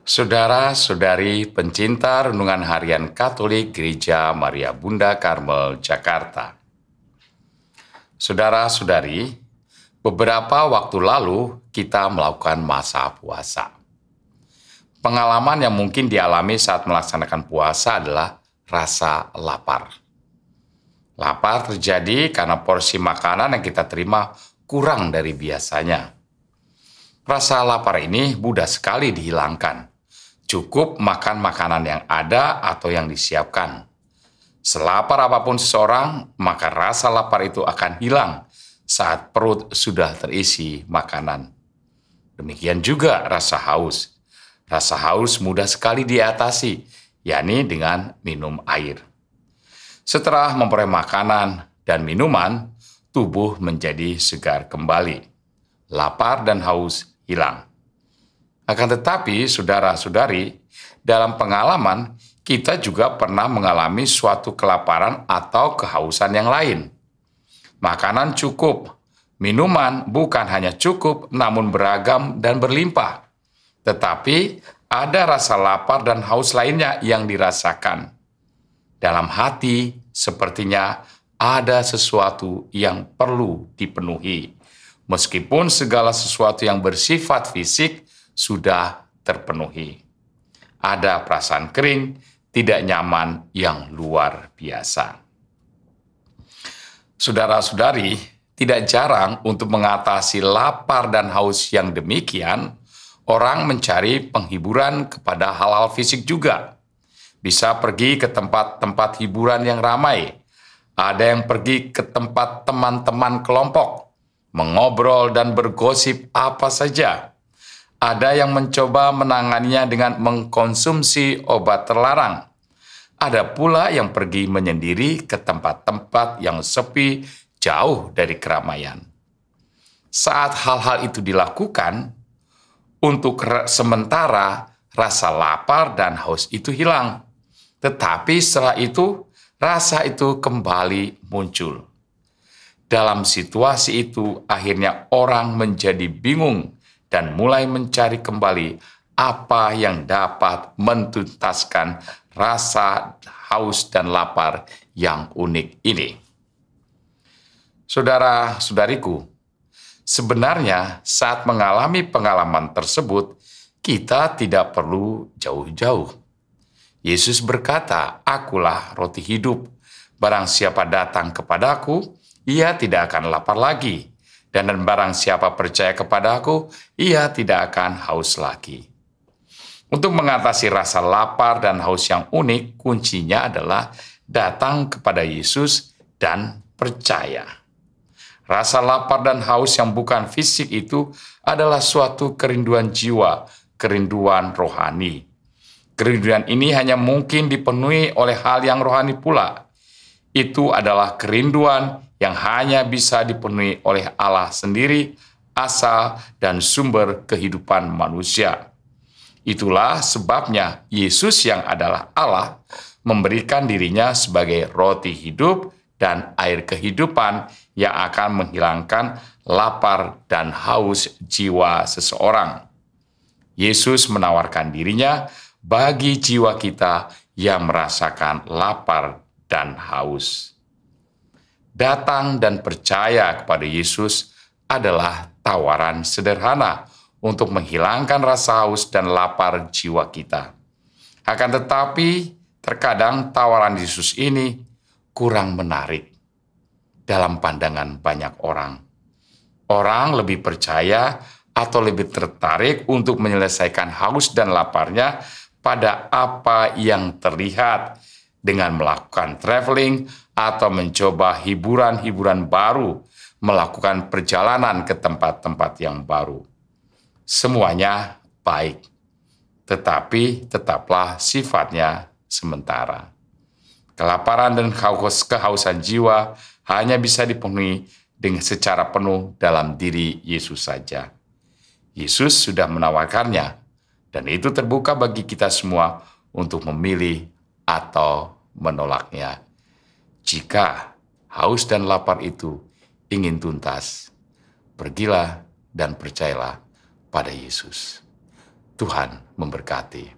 Saudara-saudari pencinta Renungan Harian Katolik Gereja Maria Bunda Karmel, Jakarta. Saudara-saudari, beberapa waktu lalu kita melakukan masa puasa. Pengalaman yang mungkin dialami saat melaksanakan puasa adalah rasa lapar. Lapar terjadi karena porsi makanan yang kita terima kurang dari biasanya. Rasa lapar ini mudah sekali dihilangkan. Cukup makan makanan yang ada atau yang disiapkan. Selapar apapun seseorang, maka rasa lapar itu akan hilang saat perut sudah terisi makanan. Demikian juga rasa haus. Rasa haus mudah sekali diatasi, yakni dengan minum air. Setelah memperoleh makanan dan minuman, tubuh menjadi segar kembali. Lapar dan haus hilang. Akan tetapi, saudara-saudari, dalam pengalaman, kita juga pernah mengalami suatu kelaparan atau kehausan yang lain. Makanan cukup, minuman bukan hanya cukup, namun beragam dan berlimpah. Tetapi, ada rasa lapar dan haus lainnya yang dirasakan. Dalam hati, sepertinya ada sesuatu yang perlu dipenuhi. Meskipun segala sesuatu yang bersifat fisik sudah terpenuhi. Ada perasaan kering, tidak nyaman yang luar biasa. Saudara-saudari, tidak jarang untuk mengatasi lapar dan haus yang demikian, orang mencari penghiburan kepada hal-hal fisik juga. Bisa pergi ke tempat-tempat hiburan yang ramai. Ada yang pergi ke tempat teman-teman kelompok, mengobrol dan bergosip apa saja. Ada yang mencoba menanganinya dengan mengkonsumsi obat terlarang. Ada pula yang pergi menyendiri ke tempat-tempat yang sepi, jauh dari keramaian. Saat hal-hal itu dilakukan, untuk sementara rasa lapar dan haus itu hilang. Tetapi setelah itu, rasa itu kembali muncul. Dalam situasi itu, akhirnya orang menjadi bingung dan mulai mencari kembali apa yang dapat menuntaskan rasa haus dan lapar yang unik ini. Saudara-saudariku, sebenarnya saat mengalami pengalaman tersebut, kita tidak perlu jauh-jauh. Yesus berkata, "Akulah roti hidup. Barang siapa datang kepadaku, ia tidak akan lapar lagi. Dan barang siapa percaya kepada aku, ia tidak akan haus lagi." Untuk mengatasi rasa lapar dan haus yang unik, kuncinya adalah datang kepada Yesus dan percaya. Rasa lapar dan haus yang bukan fisik itu adalah suatu kerinduan jiwa, kerinduan rohani. Kerinduan ini hanya mungkin dipenuhi oleh hal yang rohani pula. Itu adalah kerinduan yang hanya bisa dipenuhi oleh Allah sendiri, asal dan sumber kehidupan manusia. Itulah sebabnya Yesus yang adalah Allah memberikan dirinya sebagai roti hidup dan air kehidupan yang akan menghilangkan lapar dan haus jiwa seseorang. Yesus menawarkan dirinya bagi jiwa kita yang merasakan lapar dan haus. Datang dan percaya kepada Yesus adalah tawaran sederhana untuk menghilangkan rasa haus dan lapar jiwa kita. Akan tetapi, terkadang tawaran Yesus ini kurang menarik dalam pandangan banyak orang. Orang lebih percaya atau lebih tertarik untuk menyelesaikan haus dan laparnya pada apa yang terlihat dengan melakukan traveling atau mencoba hiburan-hiburan baru, melakukan perjalanan ke tempat-tempat yang baru. Semuanya baik, tetapi tetaplah sifatnya sementara. Kelaparan dan kehausan jiwa hanya bisa dipenuhi dengan secara penuh dalam diri Yesus saja. Yesus sudah menawarkannya, dan itu terbuka bagi kita semua untuk memilih atau menolaknya. Jika haus dan lapar itu ingin tuntas, pergilah dan percayalah pada Yesus. Tuhan memberkati.